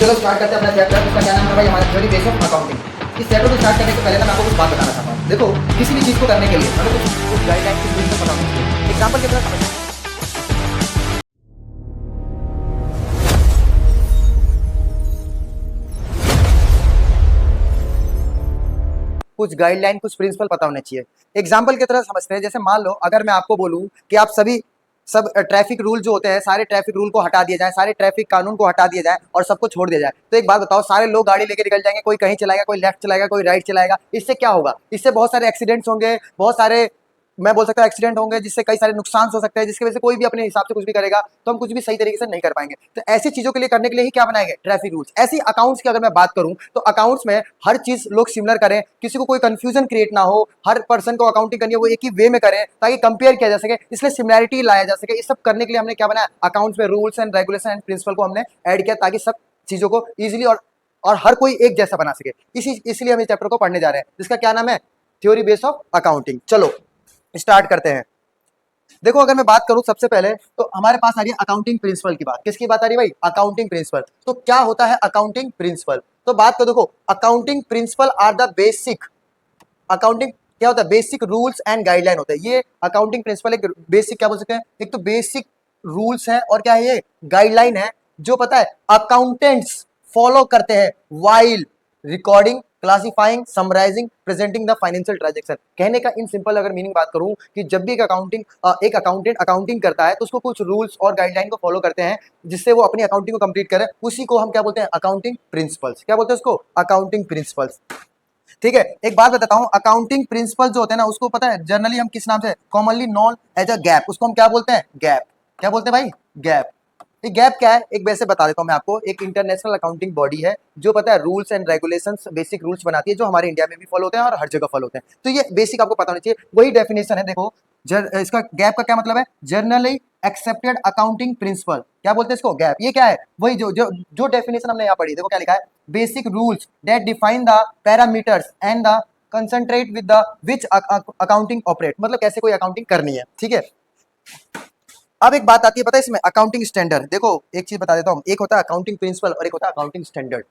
चलो स्टार्ट करते हैं अपना चैप्टर। इसका क्या नाम है भाई? हमारा थ्योरी बेस ऑफ अकाउंटिंग। इस चैप्टर को स्टार्ट करने से पहले ना मैं आपको कुछ बात बताना चाहता हूँ। देखो, किसी भी चीज़ को करने के लिए हमें कुछ गाइडलाइन, कुछ प्रिंसिपल पता होना चाहिए। एग्जाम्पल के तरह समझ, कुछ गाइडलाइन, कुछ प्रिंसिपल पता होने चाहिए। एग्जाम्पल की तरह समझते हैं। जैसे मान लो अगर मैं आपको बोलूं कि आप सब ट्रैफिक रूल जो होते हैं, सारे ट्रैफिक रूल को हटा दिए जाए, सारे ट्रैफिक कानून को हटा दिया जाए और सबको छोड़ दिया जाए, तो एक बात बताओ, सारे लोग गाड़ी लेके निकल जाएंगे, कोई कहीं चलाएगा, कोई लेफ्ट चलाएगा, कोई राइट चलाएगा। इससे क्या होगा? इससे बहुत सारे एक्सीडेंट्स होंगे, बहुत सारे, मैं बोल सकता हूँ एक्सीडेंट होंगे, जिससे कई सारे नुकसान हो सकते हैं, जिसकी वजह से कोई भी अपने हिसाब से कुछ भी करेगा तो हम कुछ भी सही तरीके से नहीं कर पाएंगे। तो ऐसी चीजों के लिए करने के लिए ही क्या बनाएंगे? Traffic rules. ऐसी अकाउंट्स की अगर मैं बात करूं तो अकाउंट्स में हर चीज लोग सिमिलर करें, किसी को कोई कंफ्यूजन क्रिएट ना हो, हर पर्सन को अकाउंटिंग करनी है वो एक ही वे में करें ताकि कंपेयर किया जा सके, इसलिए सिमिलैरिटी लाया जा सके। इस सब करने के लिए हमने क्या बनाया? अकाउंट्स में rules and regulation and principle को हमने ऐड किया ताकि सब चीजों को इजिली और हर कोई एक जैसा बना सके। इसलिए हम इस चैप्टर को पढ़ने जा रहे हैं, जिसका क्या नाम है? Theory base of accounting. चलो स्टार्ट करते हैं। देखो, अगर मैं बात करूं सबसे पहले तो हमारे पास आ रही है अकाउंटिंग प्रिंसिपल की बात। किसकी बात आ रही है भाई? Accounting principle. तो क्या होता है अकाउंटिंग प्रिंसिपल? तो बात करो, देखो, accounting principle are the basic, accounting क्या होता है? बेसिक रूल्स एंड गाइडलाइन होता है। ये अकाउंटिंग प्रिंसिपल एक बेसिक, क्या बोल सकते हैं, एक तो बेसिक रूल्स है और क्या है, ये गाइडलाइन है जो पता है अकाउंटेंट्स फॉलो करते हैं while recording, classifying, summarising, presenting the financial transaction. कहने का इन सिंपल अगर मीनिंग बात करूं कि जब भी एक अकाउंटेंट अकाउंटिंग करता है तो उसको कुछ रूल्स और गाइडलाइन को फॉलो करते हैं जिससे वो अपनी अकाउंटिंग को कंप्लीट करे। उसी को हम क्या बोलते हैं? Accounting principles. क्या बोलते हैं उसको? Accounting principles. ठीक है, एक बात बताता हूं, अकाउंटिंग प्रिंसिपल जो होते हैं ना, उसको पता है जनरली हम किस नाम से, commonly known as a GAAP, उसको हम क्या बोलते हैं? गैप। क्या बोलते हैं भाई? गैप। ये गैप क्या है? एक वैसे बता देता हूं मैं आपको। एक इंटरनेशनल अकाउंटिंग बॉडी है जो पता है rules and regulations, basic rules बनाती है जो हमारे इंडिया में भी फॉलो होते हैं और हर जगह फॉलो होते हैं। तो ये बेसिक आपको पता होना चाहिए। वही डेफिनेशन है, देखो, इसका गैप का क्या मतलब है? Generally accepted accounting principle. क्या बोलते हैं इसको? गैप। ये क्या है? वही जो डेफिनेशन हमने यहाँ पढ़ी। देखो क्या लिखा है? Basic rules that define the parameters and the concentrate with the which accounting operate, मतलब कैसे कोई अकाउंटिंग करनी है। ठीक है, अब एक बात आती है, पता है इसमें? Accounting standard. देखो, एक चीज बता देता हूँ, एक होता है अकाउंटिंग प्रिंसिपल और एक होता है अकाउंटिंग स्टैंडर्ड।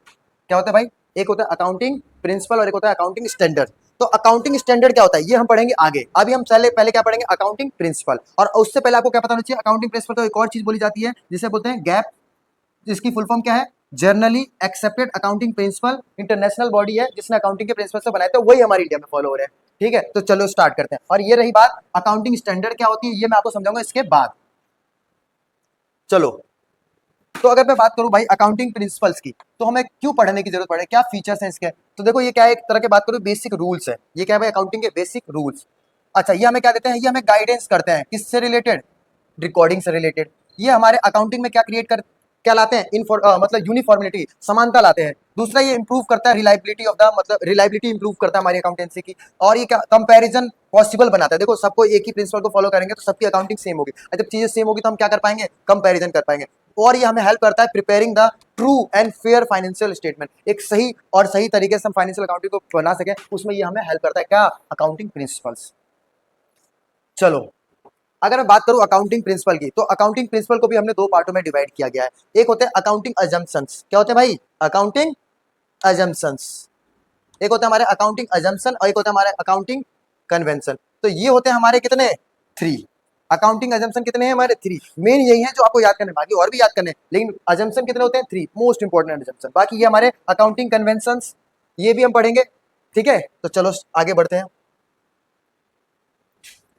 क्या होता है भाई? एक होता है अकाउंटिंग प्रिंसिपल और एक होता है अकाउंटिंग स्टैंडर्ड। तो अकाउंटिंग स्टैंडर्ड क्या होता है ये हम पढ़ेंगे आगे। अभी हम पहले पहले क्या पढ़ेंगे? Accounting principle. और उससे पहले आपको क्या पता होना चाहिए? अकाउंटिंग प्रिंसिपल तो एक और चीज बोली जाती है जिसे बोलते हैं गैप, जिसकी फुल फॉर्म क्या है? Generally accepted accounting principle. International body है जिसने अकाउंटिंग के प्रिंसिपल से बनाए, तो वही हमारे इंडिया में फॉलो हो रहे हैं। ठीक है, तो चलो स्टार्ट करते हैं। और ये रही बात अकाउंटिंग स्टैंडर्ड क्या होती है, ये मैं आपको समझाऊंगा इसके बाद। चलो, तो अगर मैं बात करूं भाई अकाउंटिंग प्रिंसिपल्स की, तो हमें क्यों पढ़ने की जरूरत पड़े, क्या फीचर्स हैं इसके? तो देखो, ये क्या है? एक तरह की बात करूं, बेसिक रूल्स है। ये क्या है भाई? अकाउंटिंग के बेसिक रूल्स। अच्छा, ये हमें क्या देते हैं? ये हमें गाइडेंस करते हैं किससे रिलेटेड? रिकॉर्डिंग से रिलेटेड। ये हमारे अकाउंटिंग में क्या लाते हैं? मतलब यूनिफॉर्मिलिटी, समानता लाते हैं। दूसरा, ये इंप्रूव करता है रिलायबिलिटी ऑफ द, मतलब रिलायबिलिटी इंप्रूव करता है हमारी अकाउंटेंसी की। और ये क्या? कंपैरिजन पॉसिबल बनाता है। देखो, सबको एक ही प्रिंसिपल को फॉलो करेंगे तो सबकी अकाउंटिंग सेम होगी, और जब चीजें सेम होगी तो हम क्या कर पाएंगे? कंपैरिजन कर पाएंगे। और ये हमें हेल्प करता है preparing the true and fair financial statement. एक सही तरीके से हम फाइनेंशियल अकाउंटिंग को बना सके, उसमें ये हमें हेल्प करता है। क्या? Accounting principles. चलो, अगर मैं बात करूं अकाउंटिंग प्रिंसिपल की, तो अकाउंटिंग प्रिंसिपल को भी हमने दो पार्टों में डिवाइड किया गया है। एक होते हैं अकाउंटिंग अजम्पशंस। क्या होते हैं भाई? Accounting assumptions. एक होता है हमारे अकाउंटिंग अजम्पशन और एक होता है हमारे अकाउंटिंग कन्वेंशन। तो ये होते हैं हमारे कितने? 3। अकाउंटिंग अजम्पशन कितने हैं हमारे? 3। मेन यही है जो आपको याद करने, बाकी और भी याद करने, लेकिन अजम्पशन कितने होते हैं? 3 मोस्ट इंपॉर्टेंट अजम्पशन। बाकी ये हमारे अकाउंटिंग कन्वेंशंस, ये भी हम पढ़ेंगे। ठीक है, तो चलो आगे बढ़ते हैं।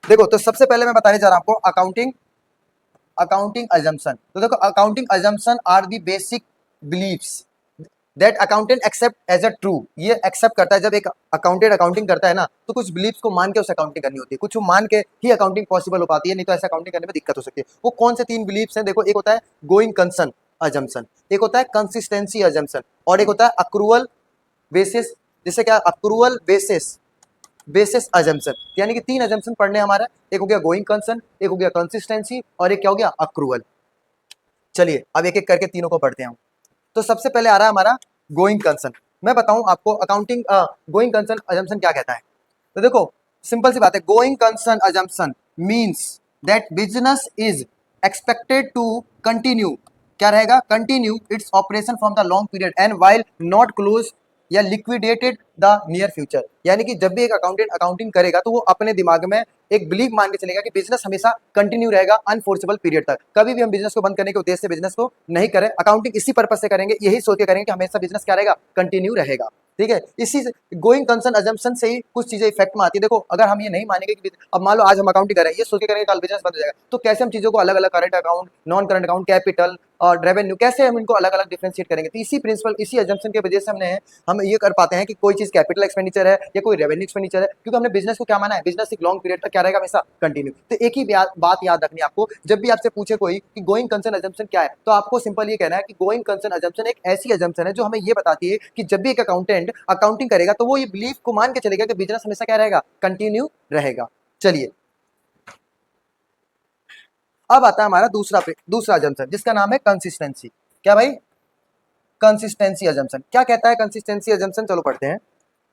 देखो, तो सबसे पहले मैं बताने जा रहा हूं आपको अकाउंटिंग अजम्पशन। तो देखो, accounting assumption are the basic beliefs that accountant accept as a true. ये एक्सेप्ट करता है, जब एक अकाउंटेंट अकाउंटिंग करता है ना, तो कुछ बिलीव्स को मान के उसे अकाउंटिंग करनी होती है, कुछ मान के ही अकाउंटिंग पॉसिबल हो पाती है, नहीं तो ऐसे अकाउंटिंग करने में दिक्कत हो सकती है। वो कौन से 3 बिलीव्स हैं? देखो, एक होता है गोइंग कंसर्न अजम्पशन, एक होता है कंसिस्टेंसी अजम्पशन, और एक होता है अक्रूवल बेसिस। जैसे क्या? Accrual basis assumption. यानी कि 3 अजम्पशन पढ़ने हमारा। एक हो गया गोइंग कंसर्न, एक हो गया कंसिस्टेंसी, और एक क्या हो गया? अक्रूवल। चलिए अब एक एक करके तीनों को पढ़ते हैं। तो सबसे पहले आ रहा है हमारा गोइंग कंसर्न। मैं बताऊं आपको अकाउंटिंग गोइंग कंसर्न अजम्पशन क्या कहता है। तो देखो, सिंपल सी बात है, going concern assumption means that business is expected to continue क्या रहेगा, continue its operation from the long period and while not close या लिक्विडेटेड द नियर फ्यूचर। यानी कि जब भी एक अकाउंटेंट अकाउंटिंग करेगा तो वो अपने दिमाग में एक बिलीव मान के चलेगा कि बिजनेस हमेशा कंटिन्यू रहेगा अनफोर्सेबल पीरियड तक। कभी भी हम बिजनेस को बंद करने के उद्देश्य से बिजनेस को नहीं करें, अकाउंटिंग इसी पर्पज से करेंगे, यही सोच के करेंगे कि हमेशा बिजनेस क्या रहेगा, कंटिन्यू रहेगा। ठीक है, इसी गोइंग कंसर्न अजम्पशन से ही कुछ चीजें इफेक्ट में आती है। देखो अगर हम ये नहीं मानेंगे कि अब मान लो आज हम अकाउंटिंग करें, ये सोच के करेंगे कल बिजनेस बंद हो जाएगा, तो कैसे हम चीजों को अलग अलग, current account, non current account, capital और रेवेन्यू, कैसे हम इनको अलग अलग डिफरेंशिएट करेंगे। तो इसी प्रिंसिपल, इसी अजम्पशन की वजह से हम ये कर पाते हैं कि कोई चीज कैपिटल एक्सपेंडिचर है या कोई रेवेन्यू एक्सपेंडिचर है, क्योंकि हमने बिजनेस को क्या माना है, बिजनेस एक लॉन्ग पीरियड तक क्या रहेगा, हमेशा कंटिन्यू। तो एक ही बात याद रखनी है आपको, जब भी आपसे पूछे कोई कि गोइंग कंसर्न अजम्पशन क्या है, तो आपको सिंपल ये कहना है कि गोइंग कंसर्न अजम्पशन एक ऐसी अजम्पशन है जो हमें ये बताती है कि जब भी एक अकाउंटेंट अकाउंटिंग करेगा तो वो ये बिलीफ को मान के चलेगा कि बिजनेस हमेशा क्या रहेगा, कंटिन्यू रहेगा। चलिए अब आता है हमारा दूसरा अजम्पशन जिसका नाम है कंसिस्टेंसी। क्या भाई, कंसिस्टेंसी अजम्पशन क्या कहता है, कंसिस्टेंसी अजम्पशन चलो पढ़ते हैं।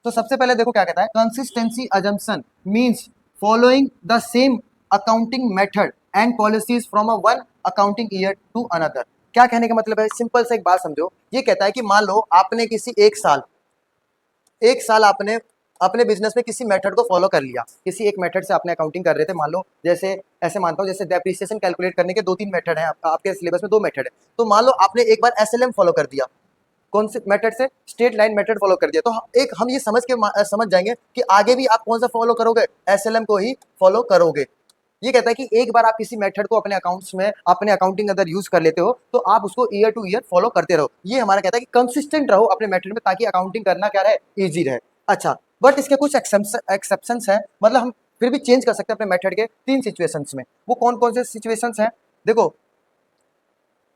तो सबसे पहले देखो क्या कहता है, consistency assumption means following the same accounting method and policies from a one accounting year to another. क्या कहने का मतलब है, सिंपल से एक बात समझो, ये कहता है कि मान लो आपने किसी एक साल आपने अपने बिजनेस में किसी मेथड को फॉलो कर लिया, किसी एक मेथड से आपने अकाउंटिंग कर रहे थे, मान लो जैसे ऐसे मानता हूँ, जैसे डेप्रिसिएशन कैलकुलेट करने के 2-3 मेथड हैं, आपके सिलेबस में 2 मेथड है, तो मान लो आपने एक बार एसएलएम फॉलो कर दिया, कौन से मेथड से, स्ट्रेट लाइन मेथड फॉलो कर दिया, तो एक हम ये समझ जाएंगे कि आगे भी आप कौन सा फॉलो करोगे, एसएलएम को ही फॉलो करोगे। ये कहता है कि एक बार आप किसी मेथड को अपने अकाउंट्स में, अपने अकाउंटिंग अंदर यूज कर लेते हो, तो आप उसको ईयर टू ईयर फॉलो करते रहो। ये हमारा कहता है कि कंसिस्टेंट रहो अपने मेथड में, ताकि अकाउंटिंग करना क्या रहे, इजी रहे। अच्छा, बट इसके कुछ एक्सेप्शंस है, मतलब हम फिर भी चेंज कर सकते हैं अपने मेथड के 3 सिचुएशंस में। वो कौन कौन से सिचुएशंस हैं, देखो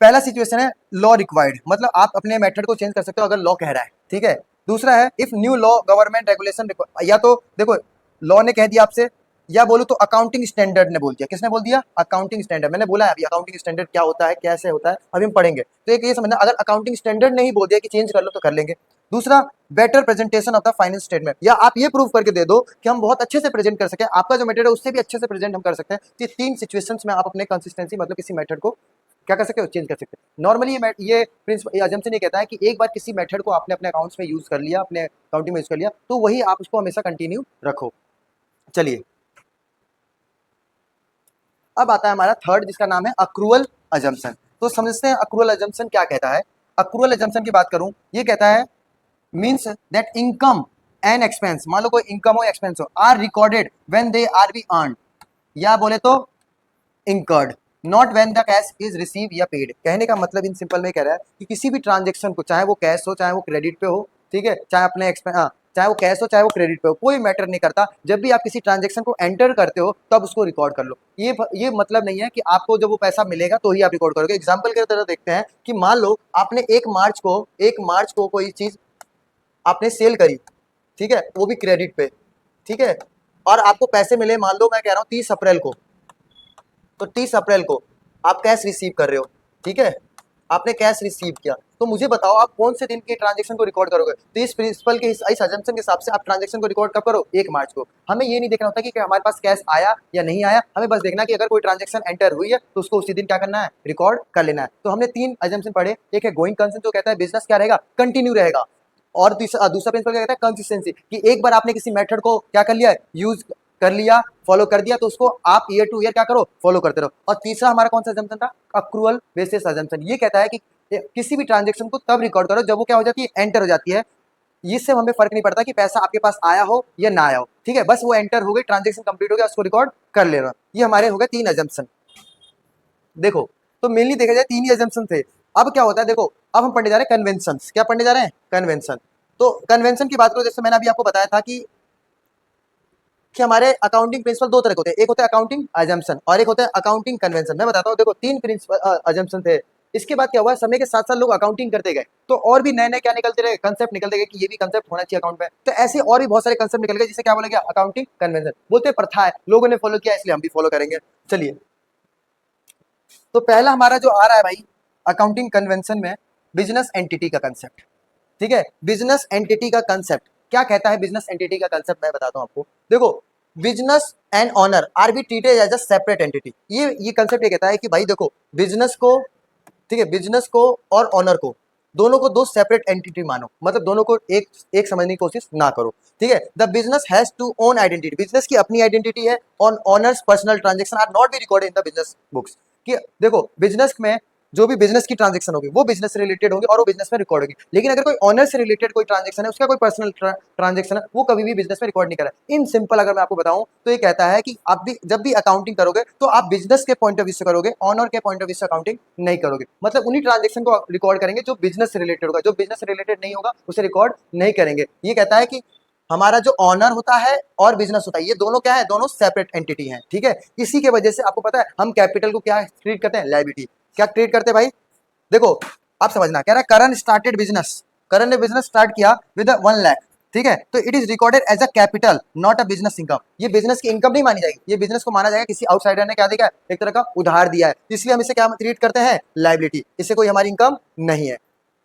पहला सिचुएशन है लॉ रिक्वायर्ड, मतलब आप अपने मेथड को चेंज कर सकते हो अगर लॉ कह रहा है, ठीक है। दूसरा है if new law government regulation, या तो देखो लॉ ने कह दिया आपसे, या बोलो तो अकाउंटिंग स्टैंडर्ड ने बोल दिया। किसने बोल दिया, अकाउंटिंग स्टैंडर्ड। मैंने बोला है अभी अकाउंटिंग स्टैंडर्ड क्या होता है, कैसे होता है, अभी हम पढ़ेंगे। तो एक ये समझना, अगर अकाउंटिंग स्टैंडर्ड ने ही बोल दिया कि चेंज कर लो तो कर लेंगे। दूसरा, better presentation of the finance statement, या आप ये प्रूव करके दे दो कि हम बहुत अच्छे से प्रेजेंट कर सके, आपका जो मेथड है उससे भी अच्छे से प्रेजेंट हम कर सकते हैं। तो ये 3 सिचुएशंस में आप अपने कंसिस्टेंसी, मतलब किसी मेथड को क्या कर सकते हो, चेंज कर सकते हैं। नॉर्मली ये प्रिंसिपल अजम्पशन ये कहता है कि एक बार किसी मेथड को आपने अपने अकाउंट्स में यूज कर लिया, अपने अकाउंटिंग में यूज कर लिया, तो वही आप उसको हमेशा कंटिन्यू रखो। चलिए अब आता है हमारा थर्ड, जिसका नाम है अक्रूअल अजम्पशन। तो समझते हैं अक्रूअल अजम्पशन क्या कहता है। अक्रूअल अजम्पशन की बात करूं, ये कहता है means that income and expense, मान लो कोई इनकम हो एक्सपेंस हो, are recorded when they are be earn, या बोले तो incurred, not when the cash is receive या पेड। कहने का मतलब इन सिंपल में कह रहा है कि किसी भी ट्रांजेक्शन को, चाहे वो कैश हो चाहे वो क्रेडिट पे हो, ठीक है, चाहे अपने चाहे वो कैश हो चाहे वो क्रेडिट पे हो, कोई मैटर नहीं करता, जब भी आप किसी ट्रांजेक्शन को एंटर करते हो तब उसको रिकॉर्ड कर लो। ये मतलब नहीं है कि आपको जब वो पैसा मिलेगा तो ही आप रिकॉर्ड करोगे। एग्जाम्पल की तरह देखते हैं कि मान लो आपने 1 मार्च को कोई चीज आपने सेल करी, ठीक है, वो भी क्रेडिट पे, ठीक है, और आपको पैसे मिले, मान लो मैं कह रहा हूँ 30 अप्रैल को, तो 30 अप्रैल को आप कैश रिसीव कर रहे हो, ठीक है, आपने कैश रिसीव किया, तो मुझे बताओ आप कौन से दिन के ट्रांजेक्शन को रिकॉर्ड करोगे। तो इस प्रिंसिपल के, इस अजम्पशन के हिसाब से आप ट्रांजेक्शन को रिकॉर्ड कब करो, 1 मार्च को। हमें ये नहीं देखना होता कि हमारे पास कैश आया या नहीं आया, हमें बस देखना कि अगर कोई ट्रांजेक्शन एंटर हुई है तो उसको उसी दिन क्या करना है, रिकॉर्ड कर लेना है। तो हमने 3 अजम्पशन पढ़े, एक है गोइंग कंसर्न जो कहता है बिजनेस क्या रहेगा, कंटिन्यू रहेगा, और दूसरा प्रिंसिपल क्या कहता है, कंसिस्टेंसी, कि एक बार आपने किसी मेथड को क्या कर लिया, यूज कर लिया, फॉलो कर दिया, तो उसको आप ईयर टू ईयर क्या करो, फॉलो करते रहो। और तीसरा हमारा कौन सा अजम्पशन था, अक्रूअल बेसिस अजम्पशन। ये कहता है कि किसी भी ट्रांजेक्शन को तब रिकॉर्ड करो जब वो क्या हो जाती है, एंटर हो जाती है। इससे हमें फर्क नहीं पड़ता कि पैसा आपके पास आया हो या ना आया हो, ठीक है, बस वो एंटर हो गई, ट्रांजेक्शन कंप्लीट हो गया, उसको रिकॉर्ड कर ले रहा। ये हमारे हो गए 3 अजम्पशन। देखो तो मेनली देखा जाए 3 ही अजम्पशन थे। अब क्या होता है, देखो अब हम पढ़ने जा रहे हैं कन्वेंशन। क्या पढ़ने जा रहे हैं, कन्वेंशन। तो कन्वेंशन की बात करो, जैसे मैंने अभी आपको बताया था कि हमारे अकाउंटिंग प्रिंसिपल 2 तरह के होते हैं, एक होता है अकाउंटिंग अजम्पशन और एक होता है अकाउंटिंग कन्वेंशन। मैं बताता हूँ, देखो 3 प्रिंसिपल अजम्पशन थे। इसके बाद क्या हुआ, समय के साथ साथ लोग अकाउंटिंग करते गए, तो और भी नए नए क्या निकलते रहे, कंसेप्ट निकलते गए कि ये भी कंसेप्ट होना चाहिए अकाउंट में। तो ऐसे और भी बहुत सारे कंसेप्ट निकल गए, जिसे क्या बोला गया, अकाउंटिंग कन्वेंशन। बोलते प्रथा है, लोगों ने फॉलो किया इसलिए हम भी फॉलो करेंगे। चलिए तो पहला हमारा जो आ रहा है भाई अकाउंटिंग कन्वेंशन में, बिजनेस एंटिटी का कंसेप्ट, ठीक है। बिजनेस एंटिटी का कंसेप्ट क्या कहता है, बिजनेस एंटिटी का कंसेप्ट मैं बताता हूं आपको। देखो business and owner are be treated as a separate entity. ये कंसेप्ट ये कहता है कि भाई देखो बिजनेस को ठीक है, बिजनेस को और ऑनर को दोनों को दो सेपरेट एंटिटी मानो, मतलब दोनों को एक एक समझने की कोशिश ना करो, ठीक है। The business has to own identity, business की अपनी आइडेंटिटी है, on owners personal transaction are not be recorded in the business books. कि देखो बिजनेस में जो भी बिजनेस की ट्रांजेक्शन होगी वो बिजनेस से रिलेटेड होगी और वो बिजनेस में रिकॉर्ड होगी, लेकिन अगर कोई ऑनर से रिलेटेड कोई ट्रांजेक्शन है, उसका कोई पर्सनल ट्रांजेक्शन है, वो कभी भी बिजनेस में रिकॉर्ड नहीं करा। इन सिंपल अगर मैं आपको बताऊं तो ये कहता है कि आप भी जब भी अकाउंटिंग करोगे तो आप बिजनेस के पॉइंट ऑफ व्यू से करोगे, ऑनर के पॉइंट ऑफ व्यू से अकाउंटिंग नहीं करोगे। मतलब उन्हीं ट्रांजेक्शन को रिकॉर्ड करेंगे जो बिजनेस से रिलेटेड होगा, जो बिजनेस से रिलेटेड नहीं होगा उसे रिकॉर्ड नहीं करेंगे। ये कहता है कि हमारा जो ऑनर होता है और बिजनेस होता है ये दोनों क्या है, दोनों सेपरेट एंटिटी हैं, ठीक है। इसी के वजह से आपको पता है हम कैपिटल को क्या ट्रीट करते हैं, लायबिलिटी। क्या ट्रीट करते हैं भाई, देखो आप समझना, कह रहा है करण स्टार्टेड बिजनेस, करण ने बिजनेस स्टार्ट किया विद 1 लाख, ठीक है, तो it is recorded as a capital not a business income. ये बिजनेस की इनकम नहीं मानी जाएगी, ये बिजनेस को माना जाएगा किसी आउटसाइडर ने क्या दिया, एक तरह का उधार दिया है, इसलिए हम इसे क्या ट्रीट करते हैं, लायबिलिटी। इससे कोई हमारी इनकम नहीं है,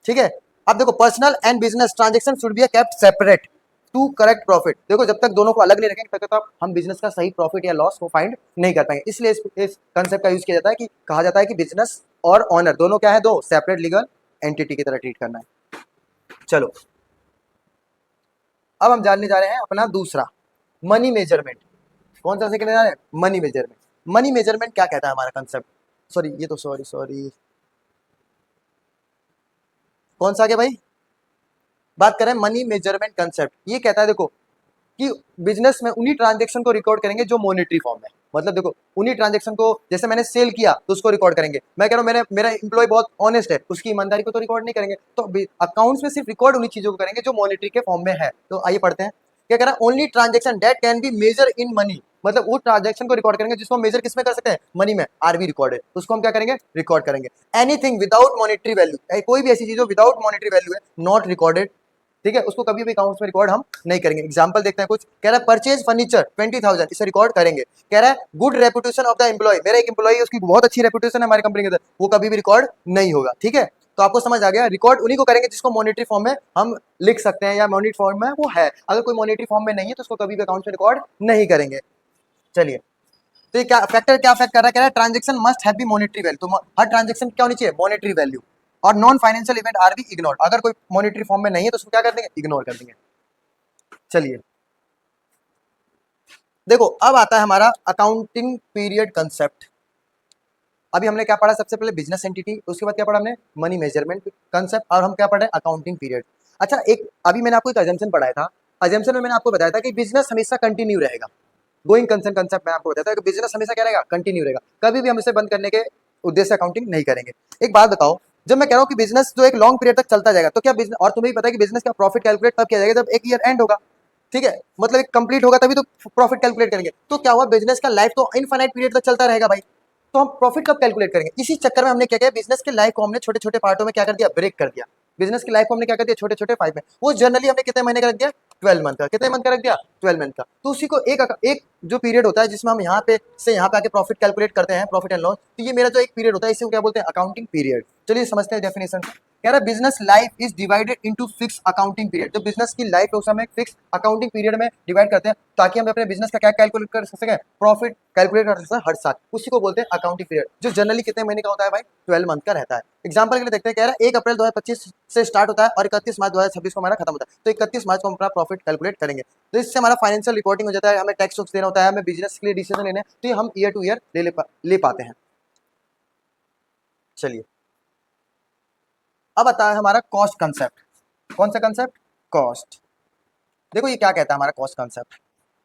ठीक है। अब देखो personal and business transaction should be kept separate to correct profit. देखो जब तक दोनों को अलग नहीं रखेंगे तब तक हम बिजनेस का सही प्रॉफिट या लॉस को फाइंड नहीं कर पाएंगे। इसलिए इस कंसेप्ट का यूज किया जाता है कि कहा जाता है कि बिजनेस और ऑनर दोनों क्या है, दो सेपरेट लीगल एंटिटी की तरह ट्रीट करना है। चलो अब हम जानने जा रहे हैं अपना दूसरा मनी मेजरमेंट। कौन सा सीखने जा रहे हैं, मनी मेजरमेंट। मनी मेजरमेंट क्या कहता है हमारा कंसेप्ट, सॉरी ये तो सॉरी कौन सा आगे भाई, बात करें मनी मेजरमेंट कंसेप्ट। ये कहता है देखो कि बिजनेस में उन्हीं ट्रांजेक्शन को रिकॉर्ड करेंगे जो मॉनेटरी फॉर्म में, मतलब देखो उन्हीं ट्रांजेक्शन को, जैसे मैंने सेल किया तो उसको रिकॉर्ड करेंगे। मैं कह रहा हूँ मेरा एम्प्लॉय बहुत ऑनेस्ट है, उसकी ईमानदारी को तो रिकॉर्ड नहीं करेंगे। तो अकाउंट्स में सिर्फ रिकॉर्ड उन्हीं चीजों को करेंगे जो मॉनेटरी के फॉर्म में है। तो आइए पढ़ते हैं क्या कह रहा है, only transaction that can be measure in money, मतलब वो ट्रांजेक्शन को रिकॉर्ड करेंगे जिसको मेजर किसमें कर सकते हैं, मनी में, आरबी रिकॉर्डेड, उसको हम क्या करेंगे, रिकॉर्ड करेंगे। एनीथिंग विदाउट मॉनेटरी वैल्यू, कोई भी ऐसी चीज जो विदाउट मॉनेटरी वैल्यू है, नॉट रिकॉर्डेड, ठीक है, उसको कभी भी अकाउंट्स में रिकॉर्ड हम नहीं करेंगे। एग्जांपल देखते हैं कुछ, कह रहा है परचेज फर्नीचर 20,000, इसे रिकॉर्ड करेंगे। कह रहा है good reputation of the employ, मेरा एक एम्प्लॉय है उसकी बहुत अच्छी रेपुटेशन है हमारी कंपनी के अंदर, वो कभी भी रिकॉर्ड नहीं होगा, ठीक है। तो आपको समझ आ गया, रिकॉर्ड उन्हीं को करेंगे जिसको मॉनेटरी फॉर्म में हम लिख सकते हैं या मॉनेटरी फॉर्म में वो है। अगर कोई मॉनेटरी फॉर्म में नहीं है तो उसको कभी भी अकाउंट में रिकॉर्ड नहीं करेंगे। चलिए, तो ये क्या फैक्टर क्या फैक्ट कर रहा है, कह रहा है transaction must have be monetary value, तो हर ट्रांजेक्शन क्या होनी चाहिए, मॉनेटरी वैल्यू। और non financial event are be ignored, अगर कोई मॉनेटरी फॉर्म में नहीं है तो उसको क्या कर देंगे, इग्नोर कर देंगे। चलिए देखो अब आता है हमारा अकाउंटिंग पीरियड कंसेप्ट। अभी हमने क्या पढ़ा, सबसे पहले बिजनेस एंटिटी, उसके बाद क्या पढ़ा हमने, मनी मेजरमेंट कंसेप्ट, और हम क्या पढ़े, अकाउंटिंग पीरियड। अच्छा एक अभी मैंने आपको एक अजम्पशन पढ़ाया था, अजम्पशन में मैंने आपको बताया था कि बिजनेस हमेशा कंटिन्यू रहेगा। गोइंग कंसर्न कंसेप्ट में आपको बताया था कि बिजनेस हमेशा क्या रहेगा, कंटिन्यू रहेगा, कभी भी हम इसे बंद करने के उद्देश्य से अकाउंटिंग नहीं करेंगे। एक बात बताओ, जब मैं कह रहा हूँ कि बिजनेस जो एक लॉन्ग पीरियड तक चलता जाएगा, तो क्या बिजनेस, और तुम्हें भी पता है कि बिजनेस का प्रॉफिट कैलकुलेट तब किया जाएगा जब एक ईयर एंड होगा, ठीक है, मतलब एक कंप्लीट होगा तभी तो प्रॉफिट कैलकुलेट करेंगे। तो क्या हुआ, बिजनेस का लाइफ तो इनफाइनाइट पीरियड तक चलता रहेगा भाई, तो हम प्रॉफिट कब कैलकुलेट करेंगे। इसी चक्कर में हमने क्या किया, बिजनेस के लाइफ को हमने छोटे छोटे पार्टों में क्या कर दिया, ब्रेक कर दिया। बिजनेस की लाइफ को हमने क्या कर दिया, छोटे छोटे पार्ट में। वो जनरली हमने कितने महीने का रख दिया, 12 मंथ का। कितने मंथ का रख दिया, 12 मंथ का। तो उसी को एक जो पीरियड होता है जिसमें हम यहाँ पे से यहाँ पे आके प्रॉफिट कैलकुलेट करते हैं, प्रॉफिट एंड लॉस, तो ये मेरा जो एक पीरियड होता है इसे क्या बोलते हैं, अकाउंटिंग पीरियड। चलिए समझते हैं डेफिनेशन। कह रहा है business life is divided into fix accounting period, जो बिजनेस की लाइफ है उसे हम एक फिक्स अकाउंटिंग पीरियड में डिवाइड करते हैं ताकि हम अपने बिजनेस का क्या कैलकुलेट कर सकें, प्रॉफिट कैलकुलेट कर सकते हैं हर साल। उसी को बोलते हैं अकाउंटिंग पीरियड, जो जनरली कितने महीने का होता है भाई, 12 मंथ का रहता है। एग्जाम्पल के लिए देखते हैं, कह रहा है 1 अप्रैल 2025 से स्टार्ट होता है और 31 मार्च 2026 को हमारा खत्म होता है। तो 31 मार्च को हम अपना प्रॉफिट कैलकुलेट करेंगे। तो इससे हमारा फाइनेंशियल रिपोर्टिंग हो जाता है, हमें टैक्स देना होता है, हमें बिजनेस के लिए डिसीजन लेने, तो ये हम ईयर टू ईयर ले पाते हैं। चलिए अब आता है हमारा कॉस्ट कंसेप्ट। कौन सा कंसेप्ट, कॉस्ट। देखो ये क्या कहता है हमारा कॉस्ट कंसेप्ट,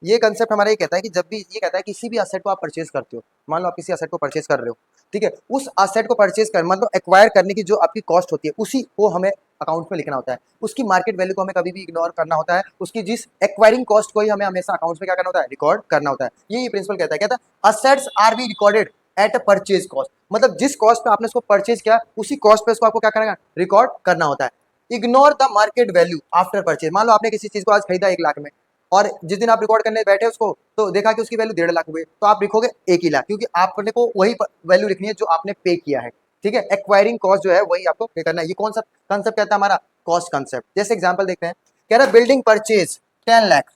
ये कंसेप्ट हमारा ये कहता है कि जब भी, ये कहता है किसी भी असेट को आप परचेज करते हो, मान लो आप किसी असेट को परचेज कर रहे हो, ठीक है, उस असेट को परचेज कर मतलब एक्वायर करने की जो आपकी कॉस्ट होती है उसी को हमें अकाउंट में लिखना होता है। उसकी मार्केट वैल्यू को हमें कभी भी इग्नोर करना होता है, उसकी जिस एक्वायरिंग कॉस्ट को ही हमें हमेशा अकाउंट में क्या करना होता है, रिकॉर्ड करना होता है। ये प्रिंसिपल कहता है assets R be recorded at a purchase cost, मतलब जिस कॉस्ट पे आपने उसको परचेज किया उसी कॉस्ट पे उसको आपको क्या करना, रिकॉर्ड करना होता है। Ignore the market value after purchase, मान लो आपने किसी चीज को आज खरीदा 1 लाख में, और जिस दिन आप रिकॉर्ड करने बैठे उसको तो देखा कि उसकी वैल्यू 1.5 लाख हुई, तो आप लिखोगे 1 ही लाख, क्योंकि आपने को वही वैल्यू लिखनी है जो आपने पे किया है, ठीक है। एक्वायरिंग कॉस्ट जो है वही आपको पे करना है। ये कौन सा कंसेप्ट कहता है हमारा, कॉस्ट कंसेप्ट। जैसे एग्जांपल देखते हैं, कह रहा है building purchase 10 lakh,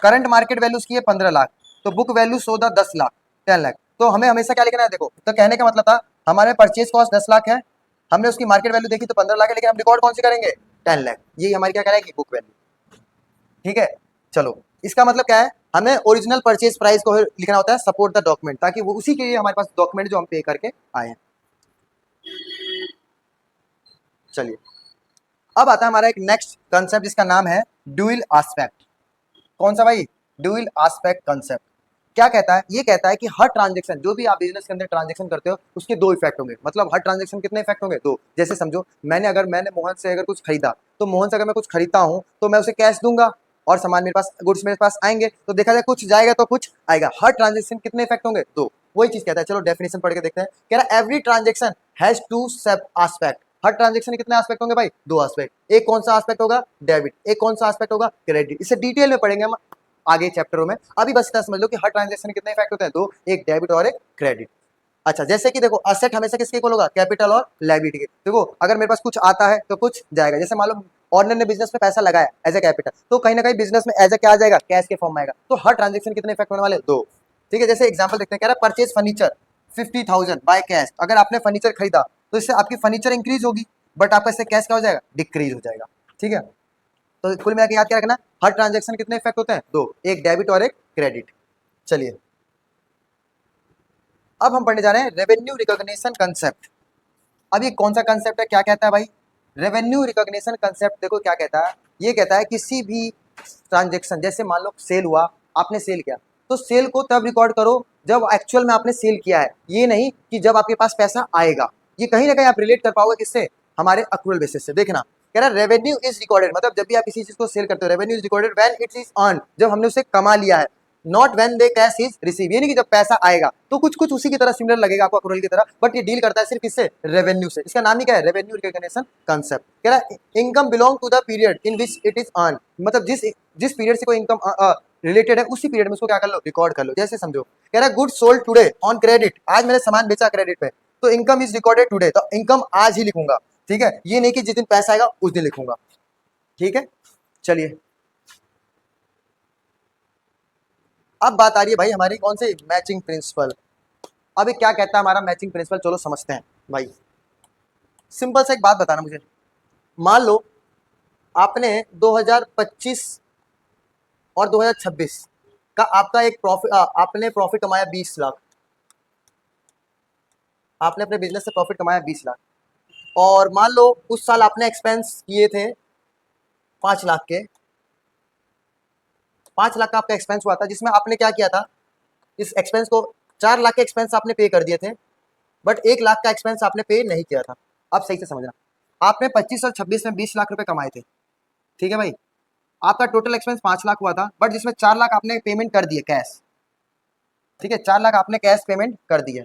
current market value उसकी है 15 लाख, तो बुक वैल्यू सौदा 10 लाख, 10 लाख। तो हमें हमेशा क्या लिखना है, देखो तो कहने का मतलब था हमारे परचेज कॉस्ट 10 लाख है, हमने उसकी मार्केट वैल्यू देखी तो 15 लाख है, लेकिन हम रिकॉर्ड कौन सी करेंगे 10 लाख, यही हमारी क्या करेगी बुक वैल्यू। ठीक है, चलो इसका मतलब क्या है, हमें ओरिजिनल परचेज प्राइस को लिखना होता है सपोर्ट द डॉक्यूमेंट, ताकि वो उसी के लिए हमारे पास डॉक्यूमेंट जो हम पे करके आए हैं। चलिए अब आता है हमारा एक नेक्स्ट कंसेप्ट जिसका नाम है ड्यूल एस्पेक्ट। कौन सा भाई, ड्यूल एस्पेक्ट कंसेप्ट। क्या कहता है, ये कहता है कि हर ट्रांजेक्शन जो भी आप बिजनेस के अंदर ट्रांजेक्शन करते हो उसके दो इफेक्ट होंगे। मतलब हर ट्रांजेक्शन कितने इफेक्ट होंगे, दो। जैसे समझो मैंने मोहन से अगर कुछ खरीदा, तो मोहन से अगर मैं कुछ खरीदता हूं तो मैं उसे कैश दूंगा और सामान मेरे पास, गुड्स मेरे पास आएंगे, तो देखा जाए कुछ जाएगा तो कुछ आएगा। हर ट्रांजेक्शन कितने इफेक्ट होंगे, दो। वही चीज कहता है, चलो डेफिनेशन पढ़ के देखते हैं। कह रहा है एवरी ट्रांजेक्शन हैज टू सब एस्पेक्ट। हर ट्रांजेक्शन के कितने एस्पेक्ट होंगे भाई, दो एस्पेक्ट। एक कौन सा एस्पेक्ट होगा, डेबिट। एक कौन सा एस्पेक्ट होगा, क्रेडिट। इसे डिटेल में पढ़ेंगे हम आगे चैप्टरों में। अभी बस इतना समझ लो कि हर ट्रांजेक्शन कितने इफेक्ट होते हैं, दो, एक डेबिट और एक क्रेडिट। अच्छा, जैसे कि देखो असेट हमेशा किसके इक्वल होगा, कैपिटल और लायबिलिटी के। देखो अगर मेरे पास कुछ आता है तो कुछ जाएगा। जैसे मान लो ऑनर ने बिजनेस में पैसा लगाया एज ए कैपिटल, तो कहीं ना कहीं बिजनेस में एज ए क्या आ जाएगा, कैश के फॉर्म में आएगा। तो हर ट्रांजेक्शन कितने इफेक्ट होने वाले, दो। ठीक है, जैसे एग्जाम्पल देखते हैं, कह रहा है परचेज फर्नीचर 50,000 बाय कैश। अगर आपने फर्नीचर खरीदा तो इससे आपकी फर्नीचर इंक्रीज होगी, बट आपका इससे कैश क्या हो जाएगा, डिक्रीज हो जाएगा। ठीक है, तो कुल मिला के याद क्या रखना, हर ट्रांजेक्शन कितने इफेक्ट होते हैं, दो, एक डेबिट और एक क्रेडिट। चलिए अब हम पढ़ने जा रहे हैं रेवेन्यू रिकॉग्निशन कंसेप्ट। अब ये कौन सा कंसेप्ट है, क्या कहता है भाई, रेवेन्यू रिकॉग्निशन कंसेप्ट। देखो क्या कहता है, ये कहता है किसी भी ट्रांजेक्शन, जैसे मान लो सेल हुआ, आपने सेल किया, तो सेल को तब रिकॉर्ड करो जब एक्चुअल में आपने सेल किया है, ये नहीं कि जब आपके पास पैसा आएगा। ये कहीं ना कहीं आप रिलेट कर पाओगे किससे, हमारे अक्रूवल बेसिस से। देखना कह रहा है रेवेन्यू इज रिकॉर्डेड, मतलब जब भी आप किसी चीज को सेल करते हो, revenue is recorded when it is earn, जब हमने उसे कमा लिया है। Not when they cash is receive, ये नहीं कि जब पैसा आएगा। तो कुछ कुछ उसी की तरह सिमिलर लगेगा आपको अक्रूवल की तरह, बट ये डील करता है सिर्फ किससे, रेवेन्यू से। इसका नाम ही क्या है, रेवेन्यू रिकॉग्निशन कंसेप्ट। कह रहा है income belong to the period in which it is earn, मतलब जिस पीरियड से कोई इनकम रिलेटेड है उसी पीरियड में उसको क्या कर लो, रिकॉर्ड कर लो। जैसे समझो कह रहा है good sold today on credit, आज मैंने सामान बेचा क्रेडिट पे, तो इनकम इज रिकॉर्डेड टुडे, तो इनकम आज ही लिखूंगा। ठीक है, ये नहीं कि जिस दिन पैसा आएगा उस दिन लिखूंगा। ठीक है, चलिए अब बात आ रही है भाई हमारी कौन सी, मैचिंग प्रिंसिपल। अब ये क्या कहता है हमारा मैचिंग प्रिंसिपल, चलो समझते हैं भाई। सिंपल सा एक बात बताना मुझे, मान लो आपने 2025 और 2026 का आपका एक प्रॉफिट, आपने प्रॉफिट कमाया 20 लाख, आपने अपने बिजनेस से प्रॉफिट कमाया 20 लाख, और मान लो उस साल आपने एक्सपेंस किए थे 5 लाख के, 5 लाख का आपका एक्सपेंस हुआ था, जिसमें आपने क्या किया था, इस एक्सपेंस को 4 लाख के एक्सपेंस आपने पे कर दिए थे, बट 1 लाख का एक्सपेंस आपने पे नहीं किया था। अब सही से समझना, आपने 25 और 26 में 20 लाख रुपए कमाए थे। ठीक है भाई, आपका टोटल एक्सपेंस 5 लाख हुआ था, बट जिसमें 4 लाख आपने पेमेंट कर दिए कैश। ठीक है, 4 लाख आपने कैश पेमेंट कर दिए,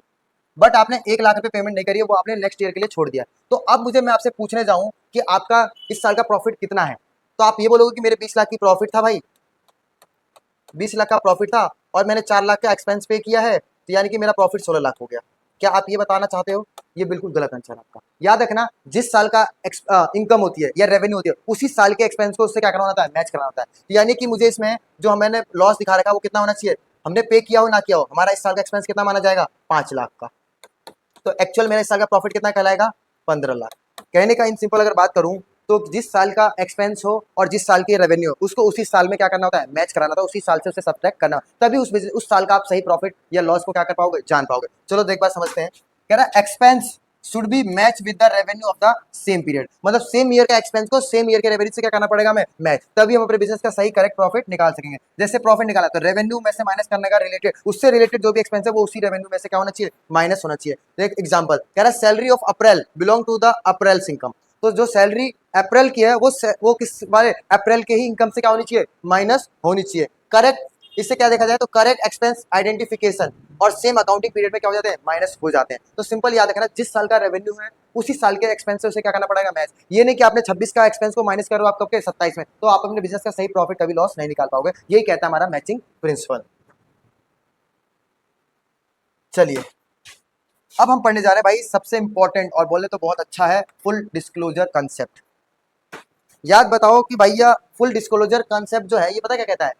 बट आपने 1 लाख रुपए पेमेंट नहीं करी है, वो आपने नेक्स्ट ईयर के लिए छोड़ दिया। तो अब मुझे, मैं आपसे पूछने जाऊं कि आपका इस साल का प्रॉफिट कितना है, तो आप ये बोलोगे कि मेरे 20 लाख की प्रॉफिट था भाई, 20 लाख का प्रॉफिट था और मैंने 4 लाख का एक्सपेंस पे किया है, तो यानी कि मेरा प्रॉफिट 16 लाख हो गया। क्या आप ये बताना चाहते हो, ये बिल्कुल गलत आंसर आपका। याद रखना, जिस साल का इनकम होती है या रेवेन्यू होती है, उसी साल के एक्सपेंस को उससे क्या करना होता है, मैच करना होता है। यानी कि मुझे इसमें जो मैंने लॉस दिखा रखा है वो कितना होना चाहिए, हमने पे किया हो ना किया हो, हमारा इस साल का एक्सपेंस कितना माना जाएगा, 5 लाख का। तो एक्चुअल मेरा इस साल का प्रॉफिट कितना कहलाएगा, 15 लाख। कहने का इन सिंपल अगर बात करूं, तो जिस साल का एक्सपेंस हो और जिस साल की रेवेन्यू हो, उसको उसी साल में क्या करना होता है, मैच कराना होता है, उसी साल से उसे सब्ट्रैक्ट करना, तभी उस साल का आप सही प्रॉफिट या लॉस को क्या कर पाओगे, जान पाओगे। चलो तो एक बार समझते हैं। कह रहा है expense should be match with the revenue of the same period, मतलब सेम ईयर का एक्सपेंस को सेम ईयर के रेवेन्यू से क्या करना पड़ेगा, हमें मैच, तभी हम अपने बिजनेस का सही करेक्ट प्रॉफिट निकाल सकेंगे। जैसे प्रॉफिट निकाला तो रेवेन्यू में से माइनस करने का रिलेटेड, उससे रिलेटेड जो भी एक्सपेंस है वो उसी रेवेन्यू में से क्या होना चाहिए, माइनस होना चाहिए। एक एग्जांपल कह रहा है salary of April belong to the April income, तो जो सैलरी अप्रैल की है वो किस वाले, अप्रैल के ही इनकम से क्या होनी चाहिए, माइनस होनी चाहिए। करेक्ट, इससे क्या देखा जाए तो करेक्ट एक्सपेंस आइडेंटिफिकेशन और सेम अकाउंटिंग पीरियड में क्या हो जाते हैं, माइनस हो जाते हैं। तो सिंपल याद रखना, जिस साल का रेवेन्यू है उसी साल के एक्सपेंस से उसे क्या करना पड़ेगा, मैच। ये नहीं कि आपने 26 का एक्सपेंस को माइनस करो आप कब के 27 में, तो आप अपने बिजनेस का सही प्रॉफिट कभी लॉस नहीं निकाल पाओगे। यही कहता है हमारा मैचिंग प्रिंसिपल। चलिए अब हम पढ़ने जा रहे हैं भाई सबसे इंपॉर्टेंट और बोले तो बहुत अच्छा है, फुल डिस्क्लोजर कंसेप्ट। याद बताओ कि भैया फुल डिस्क्लोजर कंसेप्ट जो है ये पता क्या कहता है,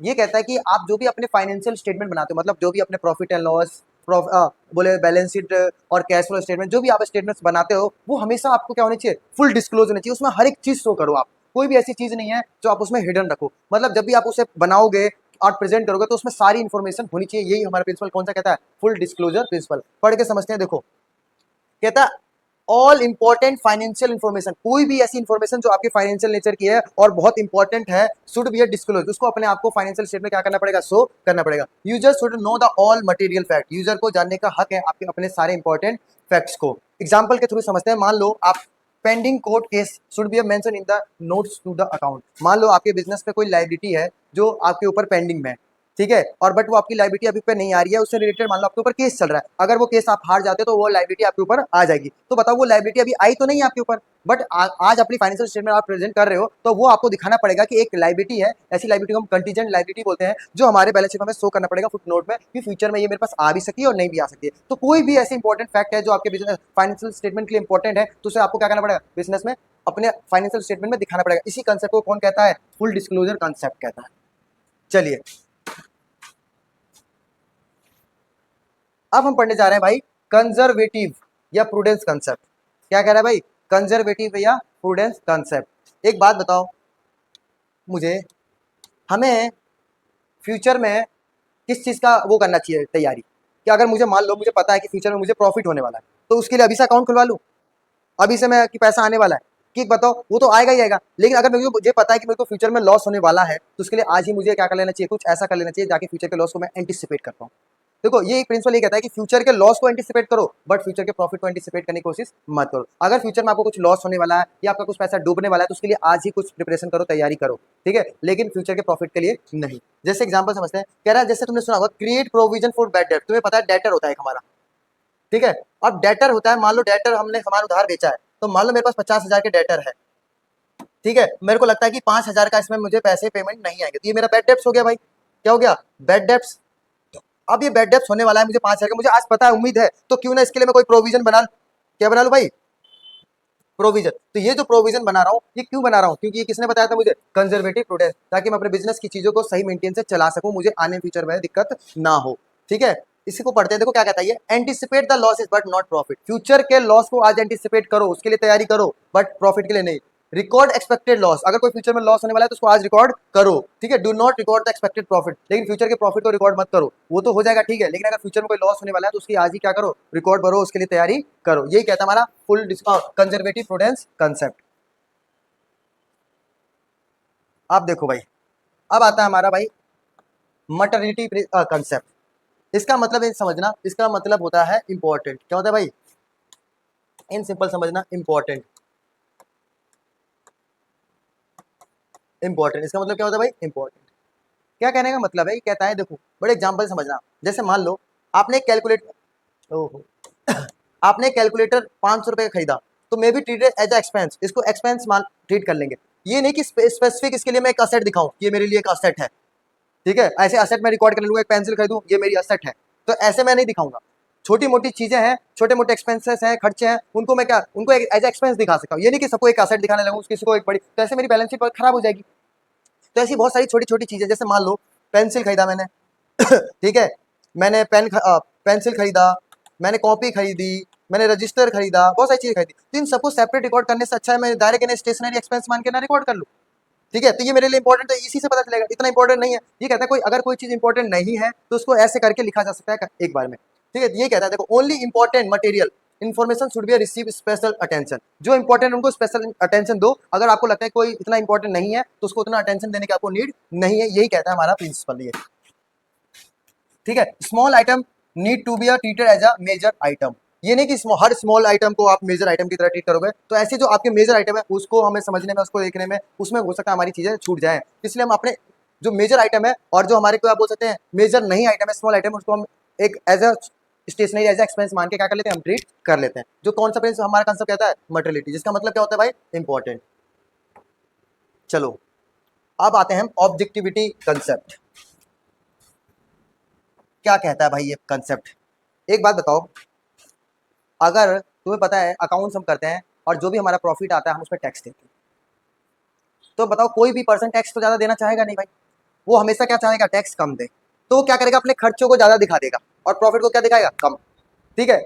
ये कहता है कि आप जो भी अपने फाइनेंशियल स्टेटमेंट बनाते हो, मतलब जो भी अपने प्रॉफिट एंड लॉस, बोले बैलेंस शीट और कैश फ्लो स्टेटमेंट, जो भी आप स्टेटमेंट्स बनाते हो वो हमेशा आपको क्या होनी चाहिए, फुल डिस्क्लोज होनी चाहिए, उसमें हर एक चीज शो करो आप, कोई भी ऐसी चीज नहीं है जो आप उसमें हिडन रखो। मतलब जब भी आप उसे बनाओगे और प्रेजेंट करोगे तो उसमें सारी इन्फॉर्मेशन होनी चाहिए। यही हमारा प्रिंसिपल कौन सा कहता है, फुल डिस्क्लोजर प्रिंसिपल। पढ़ के समझते हैं, देखो कहता है ऑल इंपॉर्टेंट फाइनेंशियल इन्फॉर्मेशन, कोई भी ऐसी इन्फॉर्मेशन जो आपके फाइनेंशियल नेचर की है और बहुत इंपॉर्टेंट है, शुड बी डिस्क्लोज, उसको अपने आप को फाइनेंशियल स्टेटमेंट क्या करना पड़ेगा, शो करना पड़ेगा। User should know the all material fact, user को जानने का हक है आपके अपने सारे इंपॉर्टेंट फैक्ट्स को। एग्जाम्पल के थ्रू समझते हैं, मान लो आप pending court case should be mention in the notes to the account. मान लो आपके बिजनेस पे कोई लायबिलिटी है जो आपके ऊपर पेंडिंग में है, ठीक है, और बट वो आपकी लायबिलिटी अभी पे नहीं आ रही है, उससे रिलेटेड मान लो आपके ऊपर केस चल रहा है, अगर वो केस आप हार जाते हो तो वो लायबिलिटी आपके ऊपर आ जाएगी। तो बताओ वो लायबिलिटी अभी आई तो नहीं है आपके ऊपर, बट आज अपनी फाइनेंशियल स्टेटमेंट आप प्रेजेंट कर रहे हो तो वो आपको दिखाना पड़ेगा कि एक लायबिलिटी है, ऐसी लायबिलिटी को हम कंटीजेंट लायबिलिटी बोलते हैं, जो हमारे बैलेंस शीट में शो करना पड़ेगा फुट नोट में कि फ्यूचर में ये मेरे पास आ भी सकती है और नहीं भी आ सकती है। तो कोई भी ऐसी इंपॉर्टेंट फैक्ट है जो आपके बिजनेस फाइनेंशियल स्टेटमेंट के लिए इंपॉर्टेंट है, तो उसे आपको क्या करना पड़ेगा, बिजनेस में अपने फाइनेंशियल स्टेटमेंट में दिखाना पड़ेगा। इसी कंसेप्ट को कौन कहता है, फुल डिस्क्लोजर कंसेप्ट कहता है। चलिए अब हम पढ़ने जा रहे हैं भाई कंजर्वेटिव या प्रूडेंस कंसेप्ट। क्या कह रहा है भाई, कंजर्वेटिव या प्रूडेंस कंसेप्ट। एक बात बताओ मुझे, हमें फ्यूचर में किस चीज़ का वो करना चाहिए तैयारी, कि अगर मुझे मान लो मुझे पता है कि फ्यूचर में मुझे प्रॉफिट होने वाला है तो उसके लिए अभी से अकाउंट खुलवा लूँ, अभी से मैं कि पैसा आने वाला है, कि बताओ वो तो आएगा ही आएगा, लेकिन अगर मुझे पता है कि मेरे को फ्यूचर में लॉस होने वाला है तो उसके लिए आज ही मुझे क्या कर लेना चाहिए, कुछ ऐसा कर लेना चाहिए जाके फ्यूचर के लॉस को मैं एंटिसिपेट कर पाऊँ। देखो ये एक प्रिंसिपल ये कहता है कि फ्यूचर के लॉस को एंटिसिपेट करो बट फ्यूचर के प्रॉफिट को एंटिसिपेट करने की कोशिश मत करो। अगर फ्यूचर में आपको कुछ लॉस होने वाला है या आपका कुछ पैसा डूबने वाला है तो उसके लिए आज ही कुछ प्रिपरेशन करो, तैयारी करो, ठीक है, लेकिन फ्यूचर के प्रॉफिट के लिए नहीं। जैसे एग्जांपल समझते हैं, कह रहा है जैसे तुमने सुना होगा create provision for bad debt, तुम्हें पता है डेटर होता है हमारा, ठीक है, अब डेटर होता है, मान लो डेटर हमने सामान उधार बेचा है, तो मान लो मेरे पास 50,000 के डेटर है, ठीक है, मेरे को लगता है कि 5,000 का इसमें मुझे पैसे पेमेंट नहीं आएंगे, तो ये मेरा बैड डेप्स हो गया भाई। क्या हो गया, बैड डेप्स। अब ये बैड डेप्स होने वाला है मुझे 5,000 का, मुझे आज पता है, उम्मीद है, तो क्यों ना इसके लिए मैं कोई प्रोविजन बना, क्या बना लूं भाई, प्रोविजन। तो ये जो प्रोविजन बना रहा हूँ ये क्यों बना रहा हूँ, क्योंकि ये किसने बताया था मुझे, कंजर्वेटिव प्रूडेंस, ताकि मैं अपने बिजनेस की चीजों को सही मेंटेन से चला सकूं, मुझे आने फ्यूचर में दिक्कत ना हो, ठीक है। इसी को पढ़ते हैं, देखो क्या कहता है ये, anticipate the losses but not profit, future के लॉस को आज एंटिसिपेट करो, उसके लिए तैयारी करो, बट प्रॉफिट के लिए नहीं। रिकॉर्ड एक्सपेक्टेड लॉस, अगर कोई फ्यूचर में लॉस होने वाला है तो उसको आज रिकॉर्ड करो, ठीक है, do not record the expected profit, लेकिन फ्यूचर के प्रॉफिट को रिकॉर्ड मत करो, वो तो हो जाएगा ठीक है, लेकिन अगर फ्यूचर में कोई लॉस होने वाला है तो उसकी आज ही क्या करो, रिकॉर्ड करो, उसके लिए तैयारी करो। यही कहता है हमारा फुल कंजर्वेटिव प्रूडेंस कंसेप्ट। अब देखो भाई, अब आता है हमारा भाई मटर्निटी कंसेप्ट। इसका मतलब ये समझना, इसका मतलब होता है इंपॉर्टेंट। क्या होता है भाई, इन सिंपल समझना, इंपॉर्टेंट। इंपॉर्टेंट इसका मतलब क्या होता है भाई, इंपॉर्टेंट। क्या कहने का मतलब है, ये कहता है, देखो बड़े एग्जांपल समझना, जैसे मान लो आपने कैलकुलेट ओहो आपने कैलकुलेटर 500 रुपए का खरीदा, तो may be treated as a expense, इसको एक्सपेंस मान ट्रीट कर लेंगे। ये नहीं कि स्पेसिफिक इसके लिए मैं एक असेट दिखाऊं, ये मेरे लिए एक असेट है, ठीक है, ऐसे असेट में रिकॉर्ड कर लूंगा, एक पेंसिल खरीदूं ये मेरी असेट है, तो ऐसे मैं नहीं दिखाऊंगा। छोटी मोटी चीजें हैं, छोटे मोटे एक्सपेंसेस हैं, खर्चे हैं, उनको मैं क्या, उनको एज एक्सपेंस दिखा सकता हूँ, ये नहीं कि सबको एक असेट दिखाने लगूं, किसी को एक बड़ी, तो ऐसे मेरी बैलेंस शीट खराब हो जाएगी। तो ऐसी बहुत सारी छोटी छोटी चीजें, जैसे मान लो पेंसिल खरीदा मैंने ठीक है, मैंने पेंसिल खरीदा, मैंने कॉपी खरीदी, मैंने रजिस्टर खरीदा, बहुत सारी चीजें खरीदी, तो इन सबको सेपरेट रिकॉर्ड करने से अच्छा है मैं डायरेक्ट स्टेशनरी एक्सपेंस मान के ना रिकॉर्ड कर लूँ, ठीक है, तो ये मेरे लिए इंपॉर्टेंट है, इसी से पता चलेगा, इतना इंपॉर्टेंट नहीं है। ये कहता है कोई अगर कोई चीज इंपॉर्टेंट नहीं है तो उसको ऐसे करके लिखा जा सकता है एक बार में, ठीक है। ये कहता है देखो only important material information should be receive special attention, जो इंपॉर्टेंट उनको स्पेशल अटेंशन दो, अगर आपको लगता है कोई इतना इंपॉर्टेंट नहीं है तो उसको उतना अटेंशन देने की आपको नीड नहीं है, यही कहता है हमारा प्रिंसिपल ये, ठीक है। Small item need to be treated as a major item, ये नहीं कि हर स्मॉल आइटम को आप मेजर आइटम की तरह ट्रीट करोगे, तो ऐसे जो आपके मेजर आइटम है उसको हमें समझने में, उसको देखने में, उसमें हो सकता है हमारी चीजें छूट जाए, इसलिए हम अपने जो मेजर आइटम है और जो हमारे को आप बोल सकते हैं मेजर नहीं आइटम है, स्मॉल आइटम, उसको हम एक as a stationery as expense मान के क्या कर लेते हैं, हम ट्रीट कर लेते हैं। जो कौन सा प्रिंसिपल हमारा कंसेप्ट कहता है, मटेरियलिटी, जिसका मतलब क्या होता है भाई, इंपॉर्टेंट। चलो अब आते हैं हम ऑब्जेक्टिविटी कंसेप्ट। क्या कहता है भाई ये कंसेप्ट, एक बात बताओ, अगर तुम्हें पता है अकाउंट्स हम करते हैं और जो भी हमारा प्रॉफिट आता है हम उस पर टैक्स देते हैं, तो बताओ कोई भी पर्सन टैक्स तो ज्यादा देना चाहेगा नहीं भाई, वो हमेशा क्या चाहेगा, टैक्स कम दे, तो वो क्या करेगा, अपने खर्चों को ज्यादा दिखा देगा और प्रॉफिट को क्या दिखाएगा, कम। ठीक है,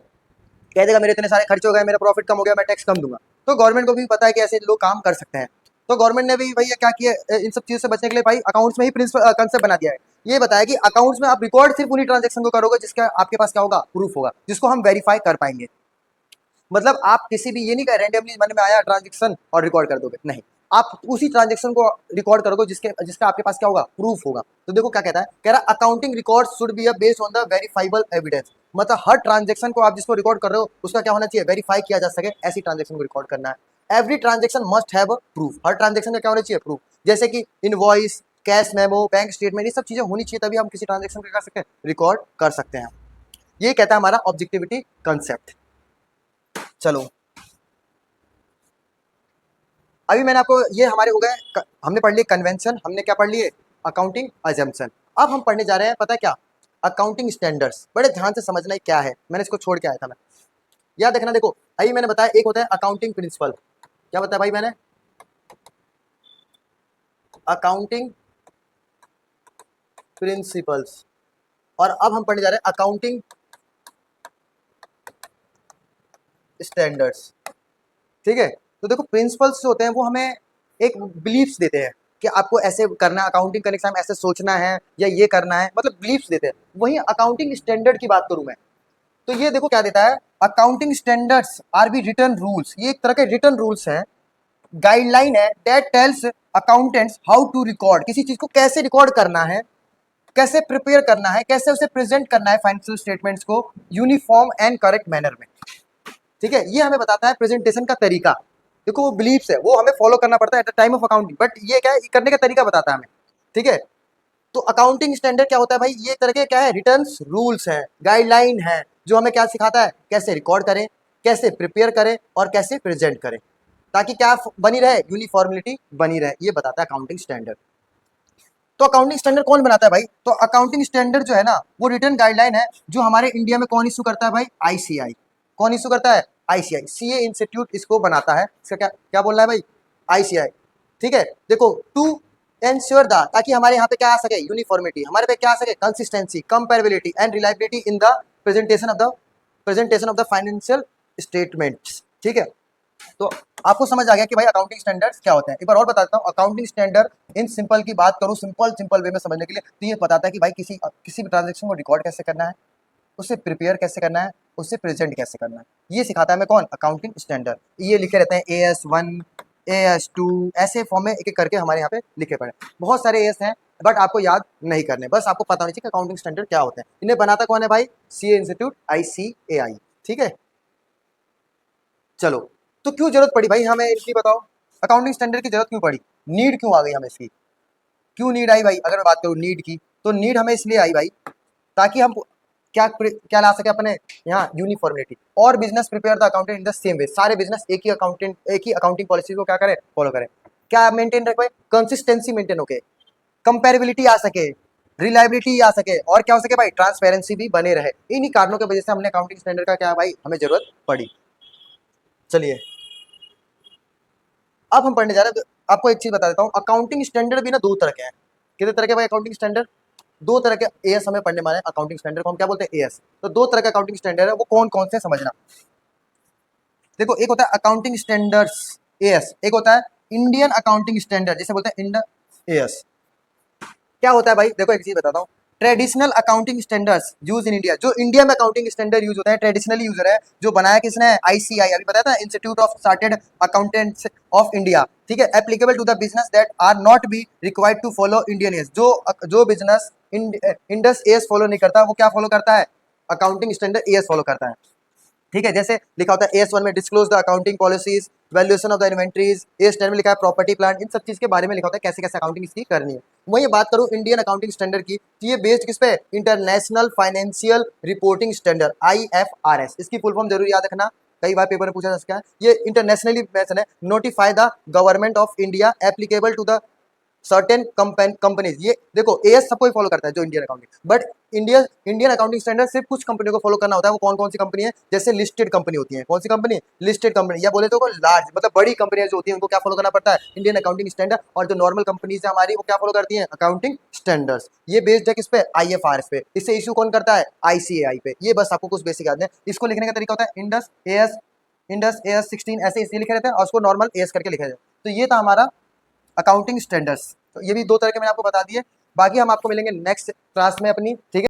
कह देगा मेरे इतने सारे खर्च हो गए, मेरा प्रॉफिट कम हो गया, मैं टैक्स कम दूंगा। तो गवर्नमेंट को भी पता है कि ऐसे लोग काम कर सकते हैं, तो गवर्नमेंट ने भी भैया क्या किया, इन सब चीजों से बचने के लिए भाई अकाउंट्स में ही प्रिंसिपल कंसेप्ट बना दिया है। ये बताया कि अकाउंट्स में आप रिकॉर्ड सिर्फ उन्हीं ट्रांजेक्शन को करोगे जिसका आपके पास क्या होगा, प्रूफ होगा, जिसको हम वेरीफाई कर पाएंगे। मतलब आप किसी भी, ये नहीं कह रैंडमली मन में आया ट्रांजेक्शन और रिकॉर्ड कर दोगे, नहीं, आप उसी ट्रांजेक्शन को रिकॉर्ड करोगे जिसका आपके पास क्या होगा, प्रूफ होगा। तो देखो क्या कहता है, कह रहा accounting record should be based on the verifiable evidence. मतलब हर ट्रांजेक्शन को आप जिसको रिकॉर्ड कर रहे हो उसका क्या होना चाहिए, वेरीफाई किया जा सके, ऐसी ट्रांजेक्शन को रिकॉर्ड करना है। Every transaction must have proof, her transaction का क्या होना चाहिए, प्रूफ। जैसे कि invoice, cash memo, bank statement, ये सब चीजें होनी चाहिए, तभी हम किसी ट्रांजेक्शन को कर सकते हैं, रिकॉर्ड कर सकते हैं। ये कहता है हमारा ऑब्जेक्टिविटी कंसेप्ट। चलो अभी मैंने आपको, ये हमारे हो गए, हमने पढ़ लिए कन्वेंशन, हमने क्या पढ़ लिए, अकाउंटिंग अजम्पशन। अब हम पढ़ने जा रहे हैं, पता है क्या, अकाउंटिंग स्टैंडर्ड्स। बड़े ध्यान से समझना है क्या है, मैंने इसको छोड़ के आया था मैं, याद देखना। देखो अभी मैंने बताया एक होता है अकाउंटिंग प्रिंसिपल, क्या बताया भाई मैंने, अकाउंटिंग प्रिंसिपल्स। और अब हम पढ़ने जा रहे हैं अकाउंटिंग स्टैंडर्ड्स। ठीक है, तो देखो प्रिंसिपल्स जो होते हैं वो हमें एक बिलीफ्स देते हैं कि आपको ऐसे करना है, अकाउंटिंग करने के टाइम ऐसे सोचना है या ये करना है, मतलब बिलीफ्स देते हैं। वहीं अकाउंटिंग स्टैंडर्ड की बात करूं मैं, तो ये देखो क्या देता है, accounting standards are be written rules. ये एक तरह के रिटन रूल्स हैं, गाइडलाइन है, that tells accountants how to record, किसी चीज को कैसे रिकॉर्ड करना है, कैसे प्रिपेयर करना है, कैसे उसे प्रेजेंट करना है फाइनेंशियल स्टेटमेंट्स को यूनिफॉर्म एंड करेक्ट मैनर में। ठीक है, ये हमें बताता है प्रेजेंटेशन का तरीका। देखो वो बिलीव्स है, वो हमें फॉलो करना पड़ता है at the time of accounting, but ये क्या है, करने का तरीका बताता है हमें। ठीक है, तो अकाउंटिंग स्टैंडर्ड क्या होता है भाई, ये एक तरह के क्या है, रिटर्न्स रूल्स है, गाइडलाइन है, जो हमें क्या सिखाता है, कैसे रिकॉर्ड करें, कैसे प्रिपेयर करें और कैसे प्रेजेंट करें, ताकि क्या बनी रहे, यूनिफॉर्मिलिटी बनी रहे, ये बताता है अकाउंटिंग स्टैंडर्ड। तो अकाउंटिंग स्टैंडर्ड कौन बनाता है भाई, तो अकाउंटिंग स्टैंडर्ड जो है ना, वो रिटर्न गाइडलाइन है, जो हमारे इंडिया में कौन इशू करता है भाई, आईसीआई। कौन इशू करता है, आईसीआई, सीए इंस्टीट्यूट इसको बनाता है। इसका क्या क्या बोलना है भाई, आईसीआई। ठीक है, देखो टू एंश्योर द, ताकि हमारे यहाँ पे क्या आ सके, यूनिफॉर्मिटी, हमारे पे क्या आ सके, consistency, comparability and reliability in the presentation of the financial statements. ठीक है, तो आपको समझ आ गया कि भाई अकाउंटिंग स्टैंडर्ड्स क्या होते हैं। एक बार और बता देता हूँ, अकाउंटिंग स्टैंडर्ड इन सिंपल की बात करूँ, सिंपल वे में समझने के लिए, तो ये बताता है कि भाई किसी भी ट्रांजेक्शन को रिकॉर्ड कैसे करना है, उसे प्रिपेयर कैसे करना है, उसे प्रेजेंट कैसे करना है, ये सिखाता है हमें कौन, अकाउंटिंग स्टैंडर्ड। ये लिखे रहते हैं AS1, AS2, ऐसे फॉर्म में एक एक करके हमारे यहाँ पे लिखे पड़े, बहुत सारे एस हैं, बट आपको याद नहीं करने, बस आपको पता होनी चाहिए कि अकाउंटिंग स्टैंडर्ड क्या होते हैं। इन्हें बनाता कौन है भाई, सीए इंस्टीट्यूट, ICAI। ठीक है, चलो, तो क्यों जरूरत पड़ी भाई हमें इनकी, बताओ अकाउंटिंग स्टैंडर्ड की जरूरत क्यों पड़ी, नीड क्यों आ गई हमें इसकी, क्यों नीड आई भाई। अगर मैं बात करूँ नीड की, तो नीड हमें इसलिए आई भाई, ताकि हम क्या क्या ला सके अपने यहाँ, यूनिफॉर्मिलिटी, और business prepare the accountant in the same way, सारे बिजनेस एक ही अकाउंटिंग पॉलिसी को क्या करें, फॉलो करें, क्या मेंटेन रखे, कंसिस्टेंसी मेंटेन होके, कंपेरेबिलिटी आ सके, रिलायबिलिटी आ सके, और क्या हो सके भाई, ट्रांसपेरेंसी भी बने रहे। इन्हीं कारणों की वजह से हमने अकाउंटिंग स्टैंडर्ड का क्या भाई हमें जरूरत पड़ी। चलिए अब हम पढ़ने जा रहे हैं, तो आपको एक चीज बता देता हूँ, अकाउंटिंग स्टैंडर्ड भी ना दो तरह के हैं। कितने तरह के भाई अकाउंटिंग स्टैंडर्ड, दो तरह के। एएस हमें पढ़ने वाले हैं, अकाउंटिंग स्टैंडर्ड को हम क्या बोलते हैं, एएस। तो दो तरह के अकाउंटिंग स्टैंडर्ड है, वो कौन कौन से समझना। देखो एक होता है अकाउंटिंग स्टैंडर्ड्स एएस, एक होता है इंडियन अकाउंटिंग स्टैंडर्ड, जिसे बोलते हैं इंड एएस। क्या होता है भाई, देखो एक चीज बताता हूँ, traditional accounting standards use in India, जो इंडिया में अकाउंटिंग स्टैंडर्ड यूज होता है, ट्रेडिशनली यूजर है, जो बनाया किसने, आईसीआई, अभी बताया था, institute of chartered accountants of India. ठीक है, applicable to the business that are not be required to follow Indian AS, जो बिजनेस इंडस एस फॉलो नहीं करता, वो क्या फॉलो करता है, अकाउंटिंग स्टैंडर्ड एस फॉलो करता है। ठीक है, जैसे लिखा होता है AS1 में disclose the accounting policies, valuation of the inventories, AS10 में लिखा है प्रॉपर्टी प्लांट, इन सब चीज के बारे में लिखा होता है कैसे कैसे अकाउंटिंग इसकी करनी है। वही बात करूं इंडियन अकाउंटिंग स्टैंडर्ड की, तो ये बेस्ड किस पे, international financial reporting standard, IFRS। इसकी फुल फॉर्म जरूर याद रखना, कई बार पेपर में पूछा जा सकता है। ये इंटरनेशनली मेंशन है, notify the government of India applicable to the certain companies, ये देखो एएस सबको ही फॉलो करता है जो Indian accounting, but Indian accounting standard सिर्फ कुछ कंपनियों को फॉलो करना होता है। वो कौन कौन सी कंपनी है? जैसे लिस्टेड कंपनी होती है। कौन सी कंपनी? लिस्टेड कंपनी, या बोले तो लार्ज मतलब बड़ी कंपनियां जो होती हैं उनको क्या फॉलो करना पड़ता है? Indian accounting standard. और जो नॉर्मल कंपनीज है हमारी वो क्या फॉलो करती हैं? Accounting standards. ये बेस्ड है किस पे? आईएफआरएस पे। इसे इशू कौन करता है? आईसीएआई पे। ये बस आपको कुछ बेसिक याद है। इसको लिखने का तरीका होता है इंडस एएस 16 ऐसे इसलिए लिखे रहते हैं और उसको नॉर्मल एएस करके लिखा जाए। तो ये था हमारा अकाउंटिंग स्टैंडर्ड्स। तो ये भी दो तरह के मैंने आपको बता दिए। बाकी हम आपको मिलेंगे नेक्स्ट क्लास में अपनी, ठीक है।